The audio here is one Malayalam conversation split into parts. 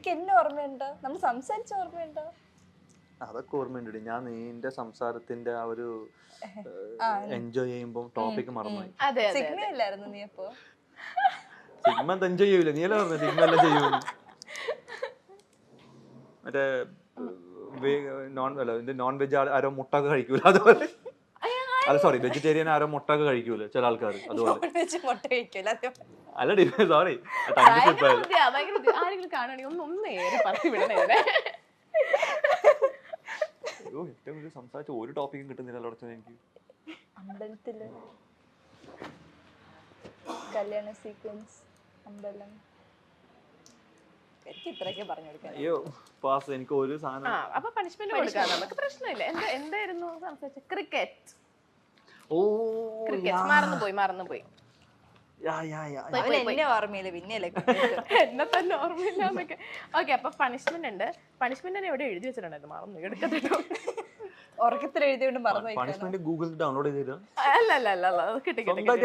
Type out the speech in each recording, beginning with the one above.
നിനക്ക് എന്നെ ഓർമ്മയുണ്ടോ? നമ്മൾ സംസാരിച്ച ഓർമ്മയുണ്ടോ? അതൊക്കെ ഓർമ്മയുണ്ട്. ഞാൻ നിന്റെ സംസാരത്തിന്റെ ആ ഒരു എൻജോയ് ചെയ്യുമ്പോ ടോപ്പിക് മറന്നുപോയി. സിഗ്മ അല്ലായിരുന്നു നീ അപ്പോ? സിഗ്മ എൻജോയ് ചെയ്യൂല, നീ അല്ലേ പറഞ്ഞ സിഗ്മ എല്ലാം ചെയ്യൂല. മറ്റേ നോൺ വെജ് ആരോ മുട്ടൊക്കെ കഴിക്കൂല, അതുപോലെ. അല്ല സോറി, വെജിറ്റേറിയൻ ആരോ മുട്ടൊക്കെ കഴിക്കൂല ചില ആൾക്കാർ, അതുപോലെ. അല്ല സോറി, ആരെങ്കിലും കാണുകയാണെങ്കിൽ ഏറ്റവും കൂടുതൽ സംസാരിച്ച ഒരു ടോപ്പിക്കും കിട്ടുന്നില്ല എനിക്ക്. അമ്പലത്തില് കല്യാണ സീക്വൻസ്, അമ്പലം, എനിക്ക് ഇത്രയൊക്കെ പറഞ്ഞു കൊടുക്കാൻ. അയ്യോ പാസ്, എനിക്ക് ഒരു സാധനം. അപ്പൊ പണിഷ്മെന്റ് കൊടുക്കാം, നമുക്ക് പ്രശ്നമില്ല. എന്തായിരുന്നു സംസാരിച്ചത്? ക്രിക്കറ്റ്. ഓ ക്രിക്കറ്റ് മറന്നുപോയി. എന്നെ ഓർമ്മയില്ല, പിന്നെയല്ലേ എന്നെ തന്നെ ഓർമ്മയില്ലാന്നൊക്കെ. ഓക്കെ, അപ്പൊ പണിഷ്മെന്റ് ഉണ്ട്. പണിഷ്മെന്റ് എവിടെ എഴുതി വെച്ചിട്ടുണ്ടായിരുന്നു, മറന്നു എടുക്കട്ടോ. ഉറക്കത്തിൽ എഴുതിയോണ്ട് മറന്നു. പണിഷ്മെന്റ് ഗൂഗിൾ ഡൗൺലോഡ് ചെയ്തില്ല. അല്ല,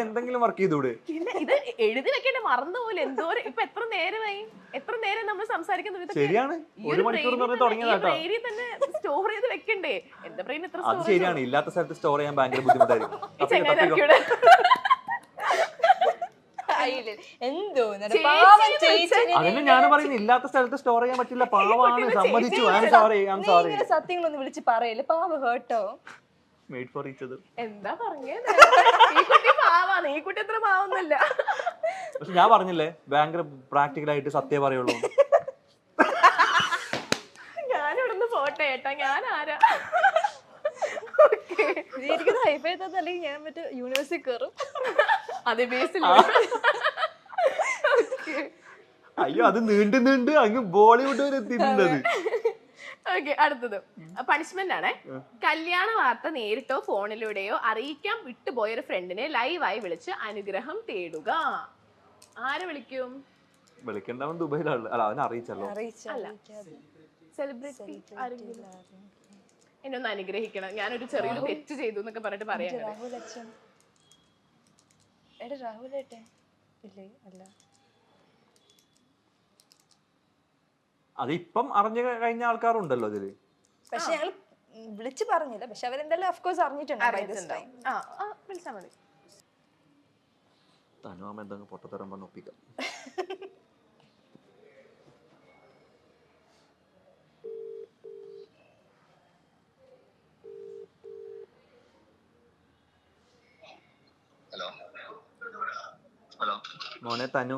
എന്തെങ്കിലും വർക്ക് ചെയ്തൂടെ? പിന്നെ ഇത് എഴുതി വെക്കേണ്ട മറന്നുപോലെ. എന്തോരം ഇപ്പൊ എത്ര നേരമായി, എത്ര നേരം നമ്മൾ സംസാരിക്കുന്നത്. ശരിയാണ്, ഒരു മണിക്കൂർ തുടങ്ങിയതാട്ടോ. തന്നെ സ്റ്റോർ ചെയ്ത് വെക്കണ്ടേ? എന്റെ ബ്രെയിൻ എത്ര അത് ശരിയാണ്, ഇല്ലാത്ത സ്ഥലത്ത് സ്റ്റോർ ചെയ്യാൻ ഭയങ്കര ബുദ്ധിമുട്ടായിരിക്കും. അതിന് ഞാൻ പറയുന്നത് ഇല്ലാത്ത സ്ഥലത്ത് സ്റ്റോർ ചെയ്യാൻ പറ്റില്ല, പാവാണ്, സമ്മതിച്ചു. സത്യങ്ങളൊന്നും വിളിച്ച് പറയല്ലേ, പാവ ഹേർട്ടോ. Made for each other. എന്താ പറഞ്ഞത്? ഈ കുട്ടി പാവാണ്, ഈ കുട്ടി അത്ര പാവൊന്നുമില്ല. പക്ഷെ ഞാൻ പറഞ്ഞില്ലേ ഭയങ്കര പ്രാക്ടിക്കൽ ആയിട്ട് സത്യം പറയുള്ളൂ. ഞാനിവിടുന്ന് പോട്ടെ ഏട്ടാ, ഞാൻ ആരാ? അല്ലെങ്കിൽ ഞാൻ മറ്റേ യൂണിവേഴ്സിറ്റി കയറും. അതെ, ബേസിൽ. അയ്യോ, അത് നീണ്ട് അങ്ങ് ബോളിവുഡ് വരെ എത്തിയിട്ടുണ്ടത്. ഓക്കെ, അടുത്തത് പണിഷ്മെന്റ് ആണ്. കല്യാണ വാർത്ത നേരിട്ടോ ഫോണിലൂടെയോ അറിയിക്കാൻ വിട്ടുപോയൊരു ഫ്രണ്ടിനെ ലൈവായി വിളിച്ച് അനുഗ്രഹം തേടുക. ആരെ വിളിക്കും? വിളിക്കണ്ടവൻ ദുബൈയിലാണ്. അല്ല, അവനെ അറിയിച്ചല്ലോ. സെലിബ്രിറ്റി എന്നെ ഒന്ന് അനുഗ്രഹിക്കണം, ഞാനൊരു ചെറിയൊരു തെറ്റ് ചെയ്തു എന്നൊക്കെ പറഞ്ഞിട്ട് പറയാം. അതിപ്പം അറിഞ്ഞു കഴിഞ്ഞ ആൾക്കാരുണ്ടല്ലോ ഇതില്. പക്ഷെ ഞങ്ങൾ വിളിച്ചു പറഞ്ഞില്ല, പക്ഷെ അവരെന്തായാലും ഓഫ് അറിഞ്ഞിട്ടുണ്ട്. വിളിച്ചാൽ മതി. തനുവാമ എന്തെങ്കിലും പൊട്ടത്തരം പറഞ്ഞ് ഒപ്പിക്കാം. മോനെ തനു,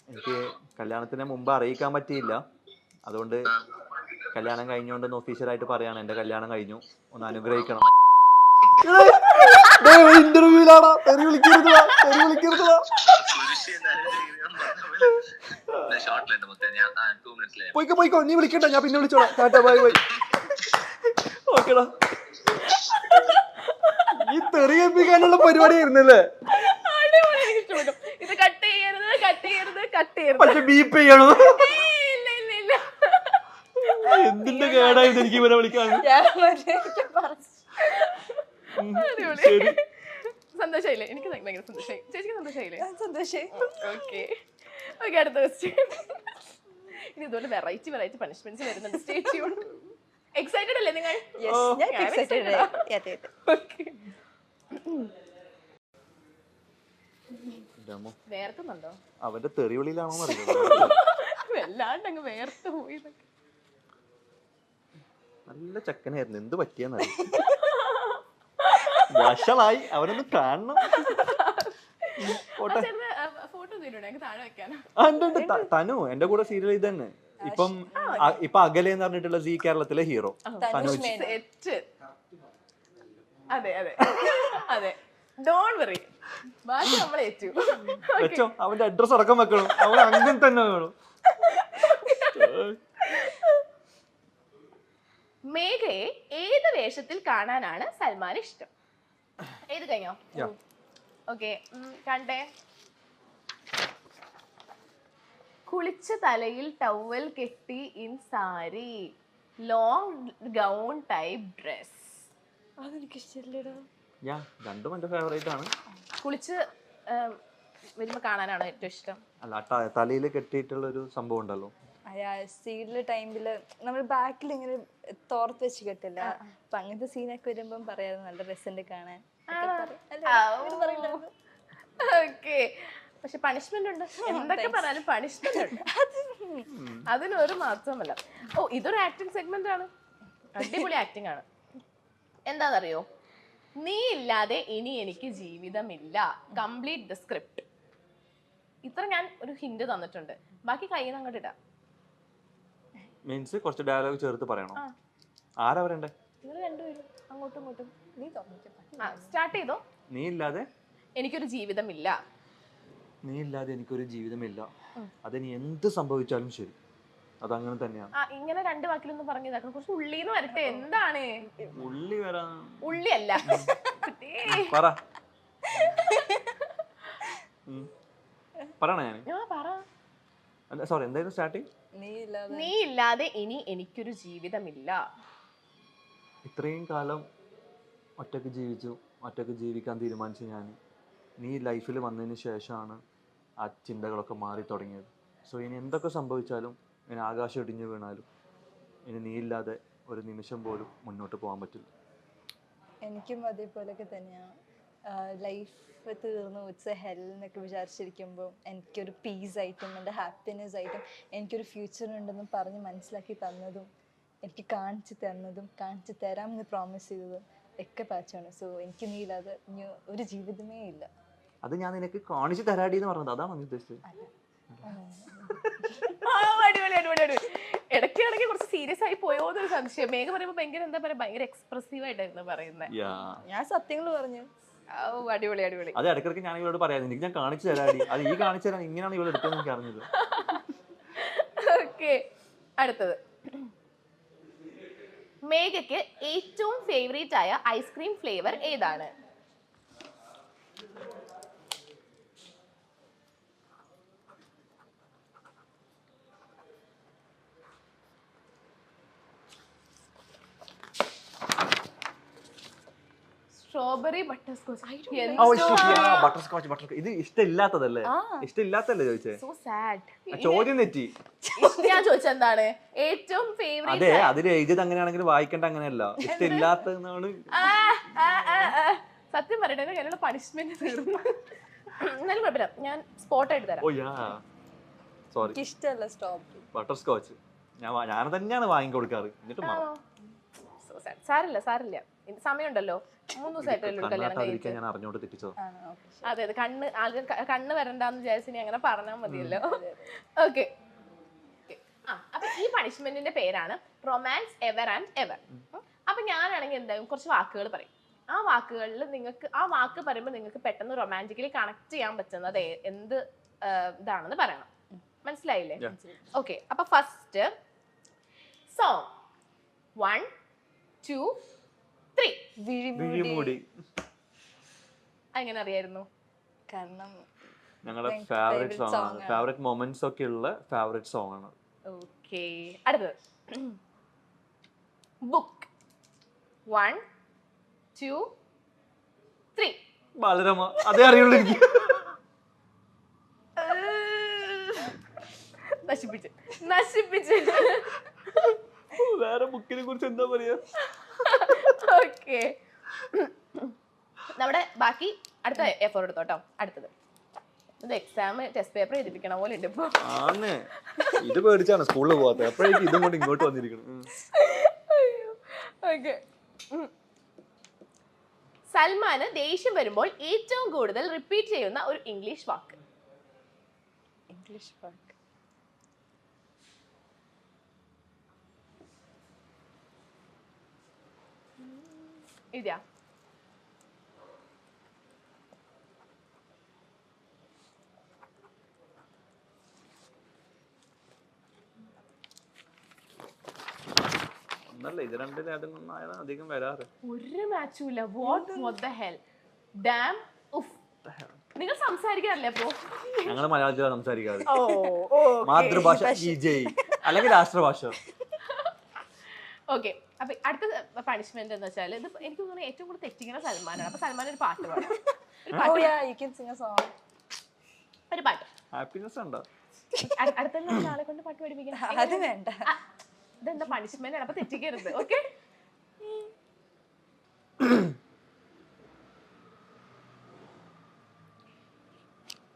എനിക്ക് കല്യാണത്തിന് മുമ്പ് അറിയിക്കാൻ പറ്റിയില്ല, അതുകൊണ്ട് കല്യാണം കഴിഞ്ഞോണ്ടെന്ന് ഒഫീഷ്യലായിട്ട് പറയാണ്, എന്റെ കല്യാണം കഴിഞ്ഞു, ഒന്ന് അനുഗ്രഹിക്കണം. പോയിക്കോ, നീ വിളിക്കണ്ട, ഞാൻ പിന്നെ വിളിച്ചോളാം. Tata, bye bye. ഓക്കെടാ. ഈ തെറിയിപ്പിക്കാനുള്ള പരിപാടിയായിരുന്നല്ലേ? ഇത് കട്ട് ചെയ്യരുത്. പക്ഷെ ബീപ്പ് ചെയ്യണോ? എന്തിന്റെ കേടായത് എനിക്ക് ഇവരെ വിളിക്കാൻ? സന്തോഷായില്ലേ? എനിക്ക് ഭയങ്കര സന്തോഷായി. ചേച്ചിക്ക് സന്തോഷായില്ലേ? സന്തോഷായി. ഓക്കെ, അടുത്ത ക്വസ്റ്റ്യൻ. ഇനി ഇതുപോലെ വെറൈറ്റി പണിഷ്മെന്റ്സ് വരുന്നുണ്ട്. Stay tuned. എക്സൈറ്റഡ് അല്ലേ നിങ്ങൾ? വേർക്കുന്നുണ്ടോ? അവന്റെ തെറിവിളിയിലാണോ വല്ലാണ്ട് അങ്ങ് വേർത്ത് പോയി. നല്ല ചെക്കനായിരുന്നു, എന്ത് പറ്റിയെന്നറിയ. വഷളായി, അവനൊന്ന് കാണണം. തനു എന്റെ കൂടെ സീരിയൽ ഇത് തന്നെ. ഇപ്പൊ അകലെ എന്ന് പറഞ്ഞിട്ടുള്ള സീ കേരളത്തിലെ ഹീറോ തനുജ്. അതെ, ഡോണ്ട് വറി, ബാക്കി നമ്മൾ ഏറ്റു. വെച്ചോ, അവന്റെ അഡ്രസ് അടക്കം വെക്കണം, അവൻ അങ്ങനെ തന്നെ വേണം. മേഘയെ ഏത് വേഷത്തിൽ കാണാനാണ് സൽമാൻ ഇഷ്ടം? ഏത് കഴിഞ്ഞോ? ഓക്കെ, കണ്ടേ. കുളിച്ച തലയിൽ ടവൽ കെട്ടി in sari, long gown type dress. അതെനിക്ക് ഇഷ്ടമില്ലടാ. രണ്ടും എന്റെ ഫേവറേറ്റ് ആണ്. കുളിച്ച് വരുമ്പോ കാണാനാണോ ഏറ്റവും ഇഷ്ടം? അല്ല തലയിൽ കെട്ടിയിട്ടുള്ള ഒരു സംഭവം ഉണ്ടല്ലോ. സീഡിലെ ടൈമില് നമ്മൾ ബാക്കിൽ ഇങ്ങനെ തോർത്ത് വെച്ച് കെട്ടില്ല, അപ്പൊ അങ്ങനത്തെ സീനൊക്കെ വരുമ്പം പറയാതെ നല്ല രസമുണ്ട് കാണാൻ. ഓക്കെ. പക്ഷെ പണിഷ്മെന്റ് ഉണ്ട്, എന്തൊക്കെ പറഞ്ഞാലും പണിഷ്മെന്റ് ഉണ്ട്, അതിനൊരു മാറ്റമല്ല. ഓ, ഇതൊരു ആക്ടിങ് സെഗ്മെന്റ് ആണ്, അടിപൊളി ആക്ടിങ് ആണ്. എന്താണെന്നറിയോ? നീ ഇല്ലാതെ ഇനി എനിക്ക് ജീവിതമില്ല, കംപ്ലീറ്റ് ദ സ്ക്രിപ്റ്റ്. ഇത്ര ഞാൻ ഒരു ഹിന്റ് തന്നിട്ടുണ്ട്, ബാക്കി കയ്യിൽ നിന്ന് അങ്ങോട്ട് ഇടാം. മീൻസ് കുറച്ച് ഡയലോഗ് ചേർത്ത് പറയണം. ആരാ പറയണ്ടേ? നിങ്ങൾ രണ്ടുപേരും അങ്ങോട്ടും ഇങ്ങോട്ടും. നീ സ്റ്റാർട്ട് ചെയ്തോ. നീ ഇല്ലാതെ എനിക്കൊരു ജീവിതമില്ല. നീ ഇല്ലാതെ എനിക്കൊരു ജീവിതമില്ല, അതിനി എന്ത് സംഭവിച്ചാലും ശരി, അതങ്ങനെ തന്നെയാണ്. ഇങ്ങനെ രണ്ട് വാക്കിലൊന്നും പറഞ്ഞു ഇതാക്കണം, കുറച്ച് ഉള്ളിന്ന് വരട്ടെ. എന്താണ് ഉള്ളി വരാ? ഉള്ളിയല്ല, പറ. പറയണ ഞാൻ പറ. സോറി, എന്തായാലും സ്റ്റാർട്ടിങ്. നീ ഇല്ലാതെ ഇനി എനിക്കൊരു ജീവിതമില്ല. ഇത്രയും കാലം ഒറ്റക്ക് ജീവിച്ചു, ഒറ്റക്ക് ജീവിക്കാൻ തീരുമാനിച്ചു ഞാൻ. നീ ലൈഫിൽ വന്നതിന് ശേഷമാണ് ആ ചിന്തകളൊക്കെ മാറി തുടങ്ങിയത്. സോ ഇനി എന്തൊക്കെ സംഭവിച്ചാലും, ഇനി ആകാശം ഇടിഞ്ഞു വീണാലും, ഇനി നീ ഇല്ലാതെ ഒരു നിമിഷം പോലും മുന്നോട്ട് പോകാൻ പറ്റില്ല. എനിക്കും അതേപോലൊക്കെ തന്നെയാണ്. ലൈഫ് തീർന്നു, ഇറ്റ്സ് എ ഹെൽ എന്നൊക്കെ വിചാരിച്ചിരിക്കുമ്പോൾ എനിക്കൊരു പീസായിട്ടും എൻ്റെ ഹാപ്പിനെസ് ആയിട്ടും എനിക്കൊരു ഫ്യൂച്ചർ ഉണ്ടെന്നും പറഞ്ഞ് മനസ്സിലാക്കി തന്നതും എനിക്ക് കാണിച്ചു തന്നതും കാണിച്ചു തരാമെന്ന് പ്രോമിസ് ചെയ്തതും ഒക്കെ പാച്ചാണ്. സോ എനിക്ക് നീ ഇല്ലാതെ ഇനി ഒരു ജീവിതമേ ഇല്ല. അത് ഞാൻ നിനക്ക് കാണിച്ചു തരാടി എന്ന് പറഞ്ഞത്, അതാണ് നീ ഉദ്ദേശിച്ചത്? ഇടയ്ക്കിടയ്ക്ക് കുറച്ച് സീരിയസ് ആയി പോയോ എന്നൊരു സംശയം. മേഘ പറയുമ്പോ ഭയങ്കര എന്താ പറയാ, ഭയങ്കര എക്സ്പ്രസീവ് ആയിട്ടായിരുന്നു പറയുന്നത്. ഞാൻ സത്യങ്ങൾ പറഞ്ഞു. അടിപൊളി അടിപൊളി. അത് ഇടയ്ക്കിടയ്ക്ക് ഞാൻ ഇവളോട് പറയാം, എനിക്ക് ഞാൻ കാണിച്ചു തരാടി, അത് ഈ കാണിച്ചു തരാൻ ഇങ്ങനെയാണ് ഇവളെ എടുത്തത് എനിക്ക് അറിഞ്ഞത്. ഓക്കെ, അടുത്തത്. മേഘയ്ക്ക് ഏറ്റവും ഫേവറേറ്റ് ആയ ഐസ്ക്രീം ഫ്ലേവർ ഏതാണ്? Strawberry butter scotch. ഇത് ഇഷ്ടമില്ലാത്തതല്ലേ? ഇഷ്ടമില്ലാത്തല്ലേ ചോദിച്ചേ? So sad. ചോദ്യം തെറ്റി. ഞാൻ ചോദിച്ചെന്താണ് ഏറ്റവും ഫേവറേറ്റ്. അതെ, അതിൽ എഴുതിയത് അങ്ങനെയാണെങ്കിൽ വായിക്കേണ്ട അങ്ങനെയല്ല, ഇഷ്ടമില്ലാത്തതാണ്. സത്യം പറയട്ടെ, അതിനുള്ള പണിഷ്മെന്റ് തീർന്നു. എന്നാലും കുഴപ്പമില്ല, ഞാൻ സ്പോട്ട് ആയിട്ട് തരാം. സോറി, ഇഷ്ടമല്ല സ്ട്രോബെറി ബട്ടർ സ്കോച്ച്. ഞാൻ തന്നെയാണ് വാങ്ങിക്കൊടുക്കാറ്, എന്നിട്ട് സാരില്ല സാരില്ല, സമയമുണ്ടല്ലോ. 3 ദിവസമായിട്ടല്ലോ കല്യാണം കഴിഞ്ഞിട്ട്. ഞാൻ അറിഞ്ഞോണ്ട് തെറ്റിച്ചത്. അതെ അതെ, കണ്ണ് വരണ്ടെന്ന് വിചാരിച്ചു നീ അങ്ങനെ പറഞ്ഞാൽ മതിയല്ലോ. ഓക്കെ, അപ്പൊ ഈ പണിഷ്മെന്റിന്റെ പേരാണ് റൊമാൻസ് എവർ ആൻഡ് എവർ. അപ്പൊ ഞാനാണെങ്കിൽ എന്തായാലും കുറച്ച് വാക്കുകൾ പറയും. ആ വാക്കുകളിൽ നിങ്ങൾക്ക് ആ വാക്ക് പറയുമ്പോൾ നിങ്ങൾക്ക് പെട്ടെന്ന് റൊമാൻറ്റിക്കലി കണക്ട് ചെയ്യാൻ പറ്റുന്നത് എന്ത് ഇതാണെന്ന് പറയണം. മനസ്സിലായില്ലേ? ഓക്കെ, അപ്പൊ ഫസ്റ്റ് സോങ് 1 2 3. വിഴിമൂടി. അങ്ങനെ അറിയായിരുന്നു? കാരണം ഞങ്ങളുടെ ഫേവറേറ്റ് സോങ് ആണ്, ഫേവറേറ്റ് മൊമെന്റ്സ് ഒക്കെ ഉള്ള ഫേവറേറ്റ് സോങ് ആണ്. ഓക്കെ, അടുത്തത് ബുക്ക് 1 2 3. ബാലരമ. അതേ അറിയുള്ളൂ എനിക്ക്. നശിപ്പിച്ച് വേറെ ബുക്കിനെ കുറിച്ച് എന്താ പറയാ? ഓക്കെ, നമ്മുടെ ബാക്കി അടുത്ത എഫോർട്ട് എടുത്തോട്ടോ. അടുത്തത് ഇത് എക്സാം ടെസ്റ്റ് പേപ്പർ എഴുതിപ്പിക്കണ പോലെ ഉണ്ട് ഇപ്പൊ. ഇത് പേടിച്ചാണ് സ്കൂളിൽ പോകാത്തത്, എപ്പോഴേക്കും ഇതും കൊണ്ട് ഇങ്ങോട്ട് വന്നിരിക്കണം. ഓക്കെ, സൽമാന് ദേഷ്യം വരുമ്പോൾ ഏറ്റവും കൂടുതൽ റിപ്പീറ്റ് ചെയ്യുന്ന ഒരു ഇംഗ്ലീഷ് വാക്ക്. ഇംഗ്ലീഷ് വാക്ക് ഇതാ. ഇത് രണ്ടിനും അധികം വരാറ്. ഒരു മാച്ചും ഇല്ല. വാട്ട് ദ ഹെൽ, ഡാം, ഉഫ്. നിങ്ങൾ സംസാരിക്കാറില്ലേ അപ്പോ? ഞങ്ങള് മലയാളത്തിലാണ് സംസാരിക്കാറ്. മാതൃഭാഷ അല്ലെങ്കിൽ രാഷ്ട്രഭാഷ. ഓക്കെ, അപ്പൊ അടുത്ത പണിഷ്മെന്റ് എന്ന് വെച്ചാൽ ഇത് എനിക്ക് തോന്നുന്നു ഏറ്റവും കൂടുതൽ തെറ്റിക്കുന്ന സൽമാനാണ്. അപ്പൊ സൽമാൻ ഒരു പാട്ട് പാടാം. ഒരു പാട്ട്. ഹാപ്പിനെസ് ഉണ്ടോ? അടുത്ത ആളെ കൊണ്ട് പാട്ട് പഠിപ്പിക്കണം. അത് വേണ്ട. ഇതെന്താ പണിഷ്മെന്റ് ആണ്, അപ്പൊ തെറ്റിക്കരുത്. Okay,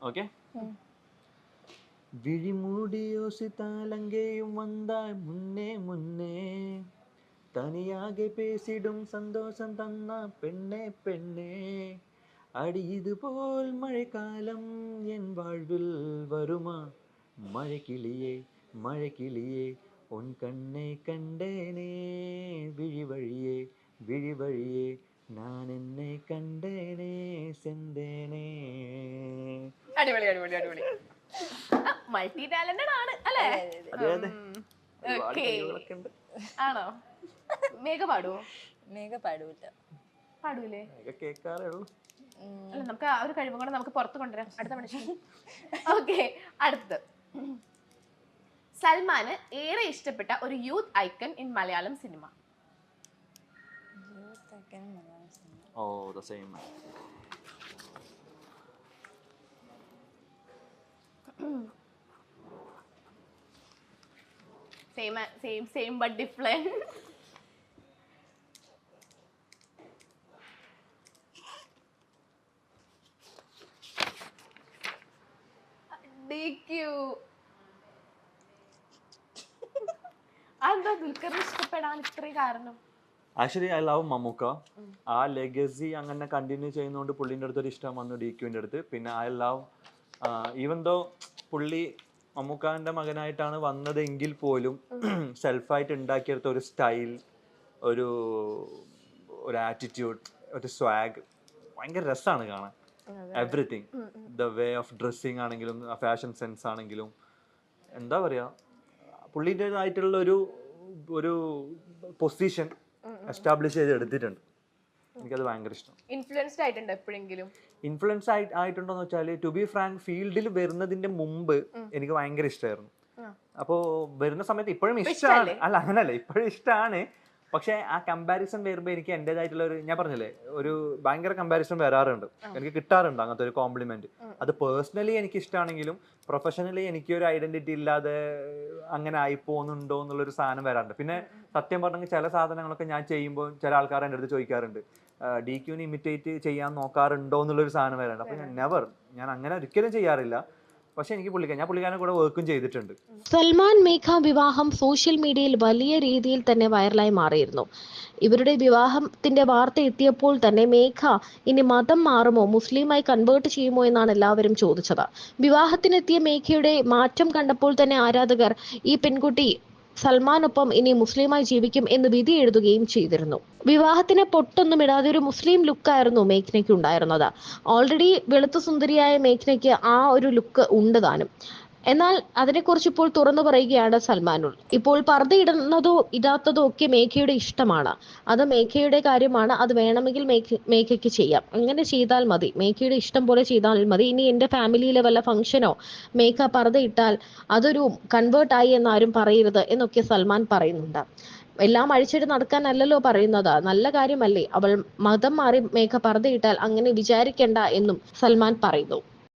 okay. விழிமூடியோசித்தாலங்கேயும் வந்தாய் முன்னே முன்னே தனியாக பேசிடும் சந்தோஷம் தன்னா பெண்ணே பெண்ணே அடி இது போல் மழைக்காலம் என் வாழ்வில் வருமா மழைக்கிளியே மழைக்கிளியே உன் கண்ணை கண்டேனே விழி வழியே விழி வழியே நான் என்னை கண்டேனே செந்தேனே. അടിപൊളി അടിപൊളി അടിപൊളി. മൾട്ടി ടാലന്റഡ് ആണ് അല്ലേ? അതെ അതെ, ഓക്കേ. ആണോ? മേഘ പാടുവോ? മേഘ പാടൂല. പാടൂലേ? കേൾക്കാറേ ഉള്ളൂ. അല്ല, നമുക്ക് ആ ഒരു കഴിവും കൂടെ നമുക്ക് പുറത്ത് കൊണ്ടുവരാം അടുത്ത മനുഷ്യൻ. ഓക്കെ, അടുത്തത്. സൽമാന് ഏറെ ഇഷ്ടപ്പെട്ട ഒരു youth icon in Malayalam cinema. Oh, the same. Same but different. DQ. അതെന്താ ദുൽഖറിന് ഇഷ്ടപ്പെടാൻ ഇത്രയും കാരണം? Actually I love Mammookka. ആ ലെഗസി അങ്ങനെ കണ്ടിന്യൂ ചെയ്യുന്നതുകൊണ്ട് പുള്ളിൻ്റെ അടുത്തൊരു ഇഷ്ടം വന്നു DQവിൻ്റെ അടുത്ത്. പിന്നെ ഐ ലവ് ഈവൻ ദോ പുള്ളി മമ്മൂക്കാൻ്റെ മകനായിട്ടാണ് വന്നതെങ്കിൽ പോലും സെൽഫായിട്ട് ഉണ്ടാക്കിയെടുത്ത ഒരു സ്റ്റൈൽ, ഒരു ആറ്റിറ്റ്യൂഡ്, ഒരു സ്വാഗ് ഭയങ്കര രസമാണ് കാണാൻ. Everything, the way of dressing ആണെങ്കിലും ഫാഷൻ സെൻസ് ആണെങ്കിലും എന്താ പറയുക, പുള്ളിൻ്റെതായിട്ടുള്ള ഒരു പൊസിഷൻ എസ്റ്റാബ്ലിഷ് ചെയ്ത് എടുത്തിട്ടുണ്ട്. എനിക്കത് ഭയങ്കര ഇഷ്ടം. ഇൻഫ്ലുവൻസ്ഡ് ആയിട്ടുണ്ട് എപ്പോഴെങ്കിലും? ഇൻഫ്ലുവൻസ് ആയിട്ടുണ്ടോന്ന് വെച്ചാൽ, ടു ബി ഫ്രാങ്ക്, ഫീൽഡിൽ വരുന്നതിന്റെ മുമ്പ് എനിക്ക് ഭയങ്കര ഇഷ്ടമായിരുന്നു. അപ്പോൾ വരുന്ന സമയത്ത് ഇപ്പോഴും ഇഷ്ടമാണ്, അല്ല അങ്ങനല്ല, ഇപ്പോഴും ഇഷ്ടമാണ്. പക്ഷെ ആ കമ്പാരിസൺ വരുമ്പോൾ എനിക്ക് എൻ്റെതായിട്ടുള്ള ഞാൻ പറഞ്ഞില്ലേ, ഒരു ഭയങ്കര കമ്പാരിസൺ വരാറുണ്ട്, എനിക്ക് കിട്ടാറുണ്ട് അങ്ങനത്തെ ഒരു കോംപ്ലിമെന്റ്. അത് പേഴ്സണലി എനിക്ക് ഇഷ്ടമാണെങ്കിലും പ്രൊഫഷണലി എനിക്ക് ഒരു ഐഡന്റിറ്റി ഇല്ലാതെ അങ്ങനെ ആയിപ്പോകുന്നുണ്ടോ എന്നുള്ളൊരു സാധനം വരാറുണ്ട്. പിന്നെ സത്യം പറഞ്ഞെങ്കിൽ ചില സാധനങ്ങളൊക്കെ ഞാൻ ചെയ്യുമ്പോൾ ചില ആൾക്കാർ എൻ്റെ അടുത്ത് ചോദിക്കാറുണ്ട്, DQവിനെ ഇമിറ്റേറ്റ് ചെയ്യാൻ നോക്കാറുണ്ടോ എന്നുള്ളൊരു സാധനം വരാറുണ്ട്. അപ്പോൾ ഞാൻ അങ്ങനെ ഒരിക്കലും ചെയ്യാറില്ല. പക്ഷെ എനിക്ക് പുള്ളിക്കാരനെ കൂടെ വർക്കും ചെയ്തിട്ടുണ്ട്. സൽമാൻ മേഘ വിവാഹം സോഷ്യൽ മീഡിയയിൽ വലിയ രീതിയിൽ തന്നെ വൈറലായി മാറിയിരുന്നു. ഇവരുടെ വിവാഹത്തിന്റെ വാർത്ത എത്തിയപ്പോൾ തന്നെ മേഘ ഇനി മതം മാറുമോ, മുസ്ലിമായി കൺവേർട്ട് ചെയ്യുമോ എന്നാണ് എല്ലാവരും ചോദിച്ചത്. വിവാഹത്തിനെത്തിയ മേഘയുടെ മാറ്റം കണ്ടപ്പോൾ തന്നെ ആരാധകർ ഈ പെൺകുട്ടി സൽമാനൊപ്പം ഇനി മുസ്ലിമായി ജീവിക്കും എന്ന് വിധി എഴുതുകയും ചെയ്തിരുന്നു. വിവാഹത്തിന് പൊട്ടൊന്നും ഇടാതെ ഒരു മുസ്ലിം ലുക്കായിരുന്നു മേഘ്നയ്ക്ക് ഉണ്ടായിരുന്നത്. ഓൾറെഡി വെളുത്ത സുന്ദരിയായ മേഘ്നയ്ക്ക് ആ ഒരു ലുക്ക് ഉണ്ട് താനും. എന്നാൽ അതിനെക്കുറിച്ച് ഇപ്പോൾ തുറന്നു പറയുകയാണ് സൽമാനുൾ. ഇപ്പോൾ പർദ്ദ ഇടുന്നതോ ഇടാത്തതോ ഒക്കെ മേഘയുടെ ഇഷ്ടമാണ്. അത് മേഘയുടെ കാര്യമാണ്. അത് വേണമെങ്കിൽ മേഘയ്ക്ക് ചെയ്യാം. അങ്ങനെ ചെയ്താൽ മതി, മേഘയുടെ ഇഷ്ടം പോലെ ചെയ്താൽ മതി. ഇനി എൻ്റെ ഫാമിലിയിലെ വല്ല ഫംഗ്ഷനോ മേഘ പർദ്ദ ഇട്ടാൽ അതൊരു കൺവേർട്ടായി എന്നാരും പറയരുത് എന്നൊക്കെ സൽമാൻ പറയുന്നുണ്ട്. എല്ലാം അഴിച്ചിട്ട് നടക്കാനല്ലല്ലോ പറയുന്നത്, നല്ല കാര്യമല്ലേ. അവൾ മതം മാറി മേഘ പർദ്ദ ഇട്ടാൽ അങ്ങനെ വിചാരിക്കേണ്ട എന്നും സൽമാൻ പറയുന്നു.